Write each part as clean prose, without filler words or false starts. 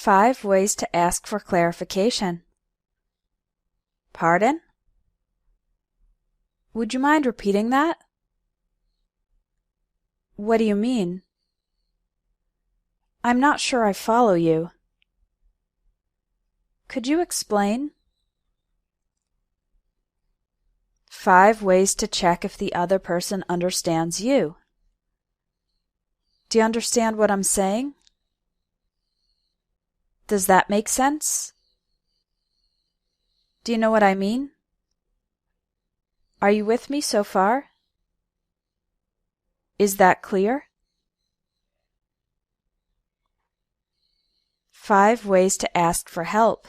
5 ways to ask for clarification. Pardon? Would you mind repeating that? What do you mean? I'm not sure I follow you. Could you explain? 5 ways to check if the other person understands you. Do you understand what I'm saying? Does that make sense? Do you know what I mean? Are you with me so far? Is that clear? 5 ways to ask for help.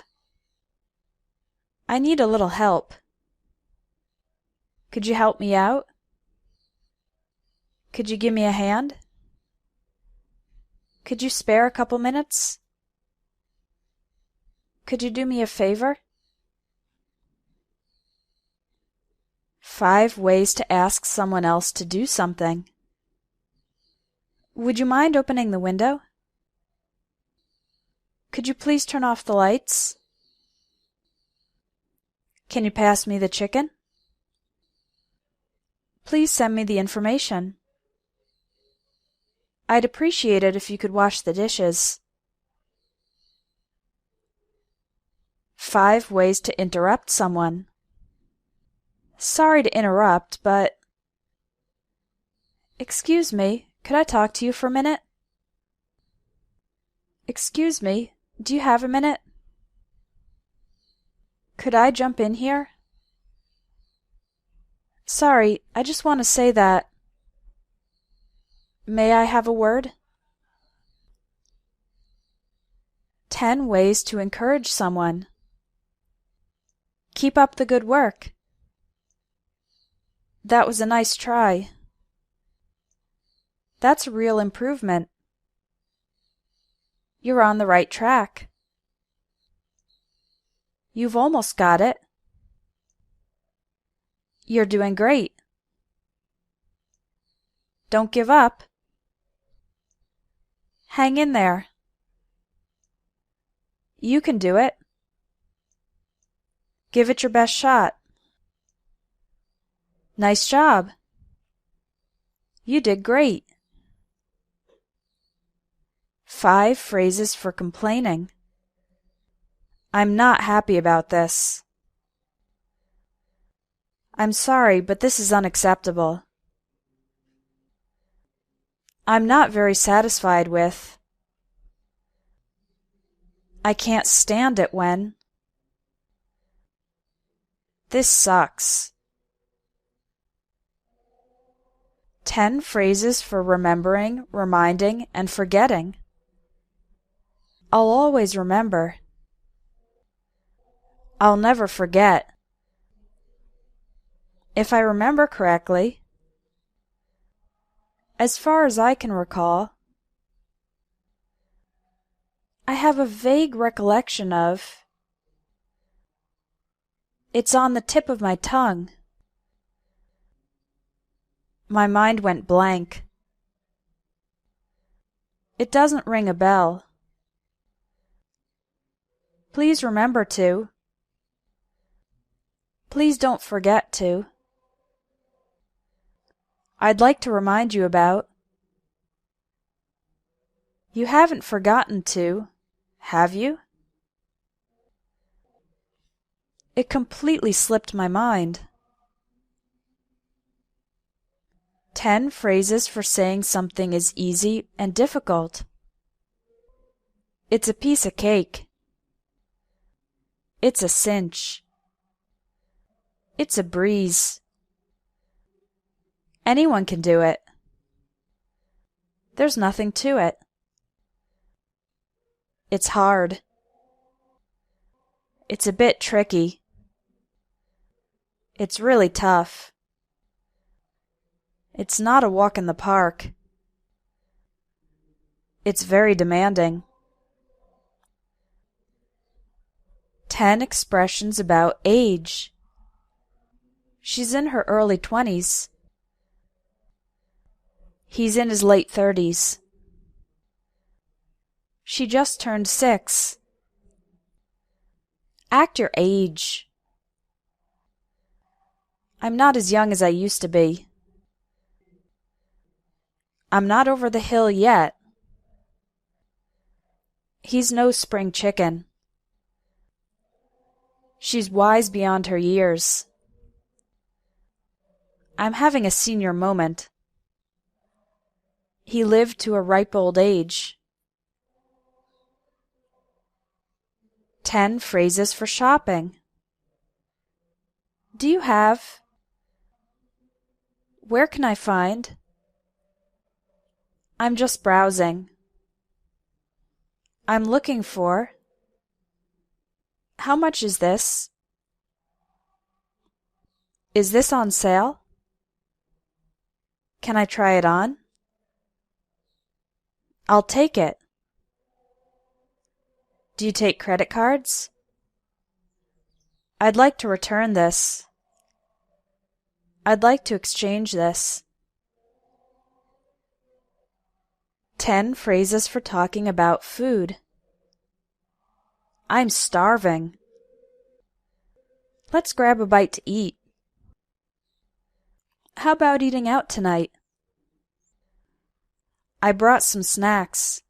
I need a little help. Could you help me out? Could you give me a hand? Could you spare a couple minutes? Could you do me a favor? 5 ways to ask someone else to do something. Would you mind opening the window? Could you please turn off the lights? Can you pass me the chicken? Please send me the information. I'd appreciate it if you could wash the dishes. 5 ways to interrupt someone. Sorry to interrupt, but... Excuse me, could I talk to you for a minute? Excuse me, do you have a minute? Could I jump in here? Sorry, I just want to say that... May I have a word? 10 ways to encourage someone. Keep up the good work. That was a nice try. That's a real improvement. You're on the right track. You've almost got it. You're doing great. Don't give up. Hang in there. You can do it. Give it your best shot. Nice job. You did great. 5 phrases for complaining. I'm not happy about this. I'm sorry, but this is unacceptable. I'm not very satisfied with. I can't stand it when. This sucks. 10 phrases for remembering, reminding, and forgetting. I'll always remember. I'll never forget. If I remember correctly, as far as I can recall, I have a vague recollection of. It's on the tip of my tongue. My mind went blank. It doesn't ring a bell. Please remember to. Please don't forget to. I'd like to remind you about. You haven't forgotten to, have you? It completely slipped my mind. 10 phrases for saying something is easy and difficult. It's a piece of cake. It's a cinch. It's a breeze. Anyone can do it. There's nothing to it. It's hard. It's a bit tricky. It's really tough. It's not a walk in the park. It's very demanding. 10 expressions about age. She's in her early 20s. He's in his late 30s. She just turned 6. Act your age. I'm not as young as I used to be. I'm not over the hill yet. He's no spring chicken. She's wise beyond her years. I'm having a senior moment. He lived to a ripe old age. 10 phrases for shopping. Do you have? Where can I find? I'm just browsing. I'm looking for. How much is this? Is this on sale? Can I try it on? I'll take it. Do you take credit cards? I'd like to return this. I'd like to exchange this. 10 phrases for talking about food. I'm starving. Let's grab a bite to eat. How about eating out tonight? I brought some snacks.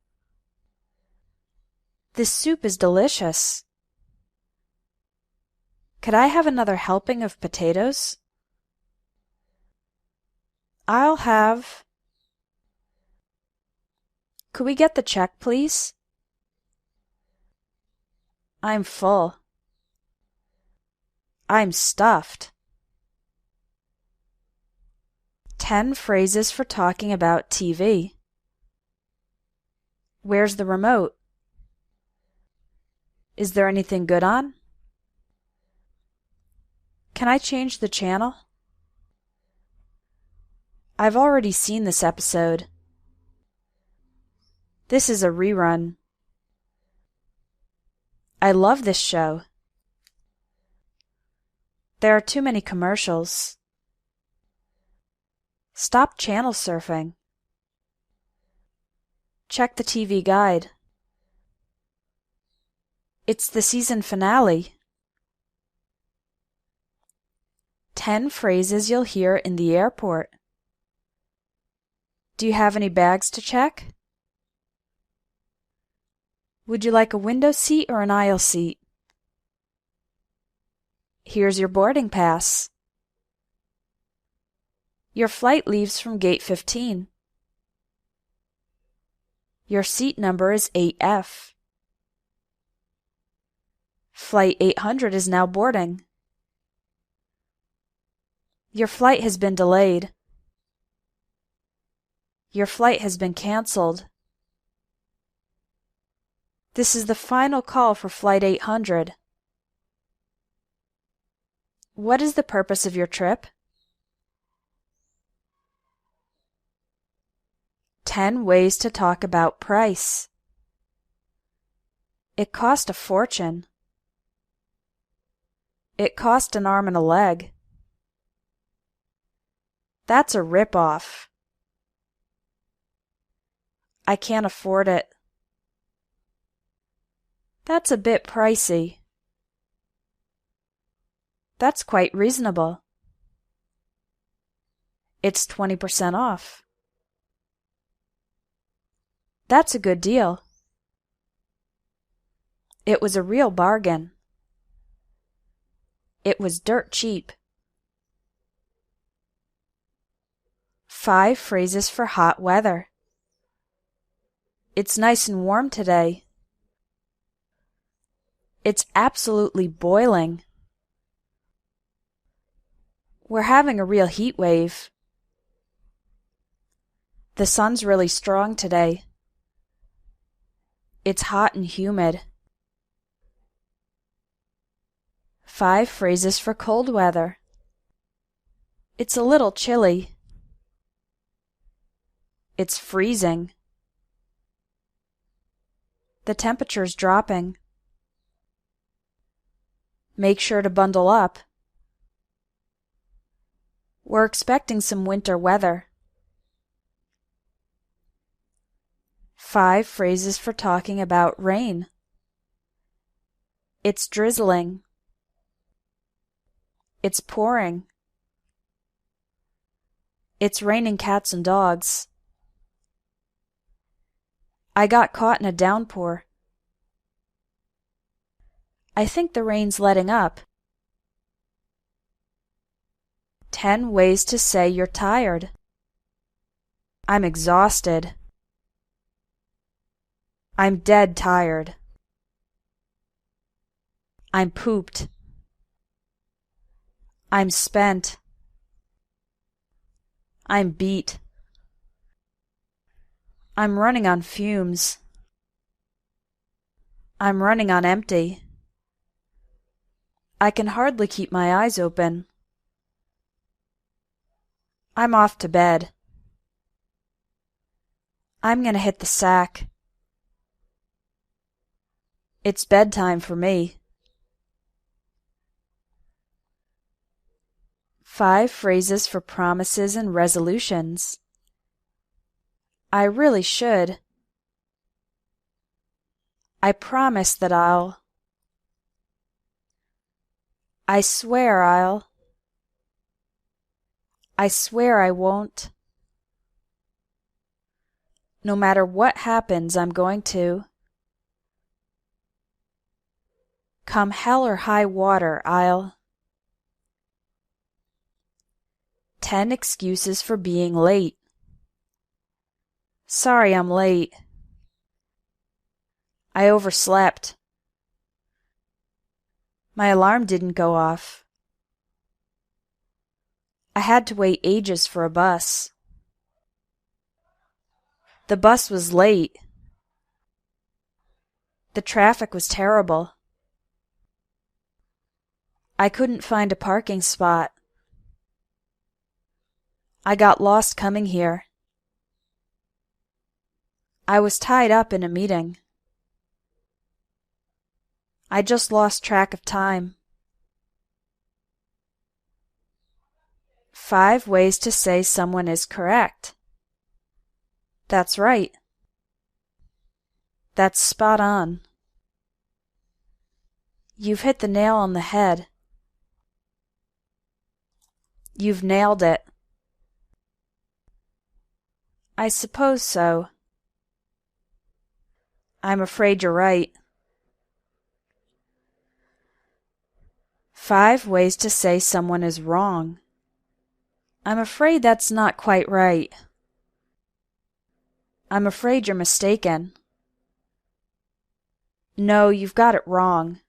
This soup is delicious. Could I have another helping of potatoes? I'll have. Could we get the check, please? I'm full. I'm stuffed. 10 phrases for talking about TV. Where's the remote? Is there anything good on? Can I change the channel? I've already seen this episode. This is a rerun. I love this show. There are too many commercials. Stop channel surfing. Check the TV guide. It's the season finale. 10 phrases you'll hear in the airport. Do you have any bags to check? Would you like a window seat or an aisle seat? Here's your boarding pass. Your flight leaves from gate 15. Your seat number is 8F. Flight 800 is now boarding. Your flight has been delayed. Your flight has been canceled. This is the final call for Flight 800. What is the purpose of your trip? 10 ways to talk about price. It cost a fortune. It cost an arm and a leg. That's a rip-off. I can't afford it. That's a bit pricey. That's quite reasonable. It's 20% off. That's a good deal. It was a real bargain. It was dirt cheap. 5 phrases for hot weather. It's nice and warm today. It's absolutely boiling. We're having a real heat wave. The sun's really strong today. It's hot and humid. 5 phrases for cold weather. It's a little chilly. It's freezing. The temperature's dropping. Make sure to bundle up. We're expecting some winter weather. 5 phrases for talking about rain. It's drizzling. It's pouring. It's raining cats and dogs. I got caught in a downpour. I think the rain's letting up. 10 ways to say you're tired. I'm exhausted. I'm dead tired. I'm pooped. I'm spent. I'm beat. I'm running on fumes. I'm running on empty. I can hardly keep my eyes open. I'm off to bed. I'm gonna hit the sack. It's bedtime for me. 5 phrases for promises and resolutions. I really should. I promise that I'll. I swear I'll. I swear I won't. No matter what happens, I'm going to. Come hell or high water, I'll. 10 excuses for being late. Sorry I'm late. I overslept. My alarm didn't go off. I had to wait ages for a bus. The bus was late. The traffic was terrible. I couldn't find a parking spot. I got lost coming here. I was tied up in a meeting. I just lost track of time. 5 ways to say someone is correct. That's right. That's spot on. You've hit the nail on the head. You've nailed it. I suppose so. I'm afraid you're right. 5 ways to say someone is wrong. I'm afraid that's not quite right. I'm afraid you're mistaken. No, you've got it wrong.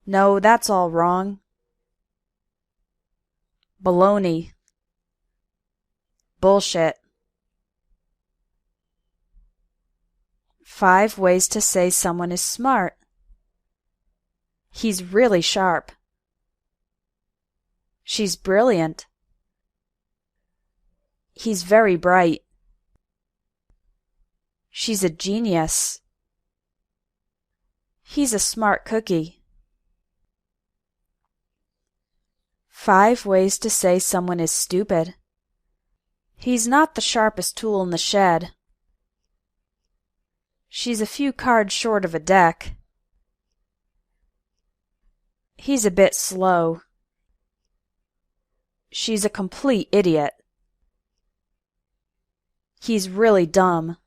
No, that's all wrong. Baloney. Bullshit. 5 ways to say someone is smart. He's really sharp. She's brilliant. He's very bright. She's a genius. He's a smart cookie. 5 ways to say someone is stupid. He's not the sharpest tool in the shed. She's a few cards short of a deck. He's a bit slow. She's a complete idiot. He's really dumb.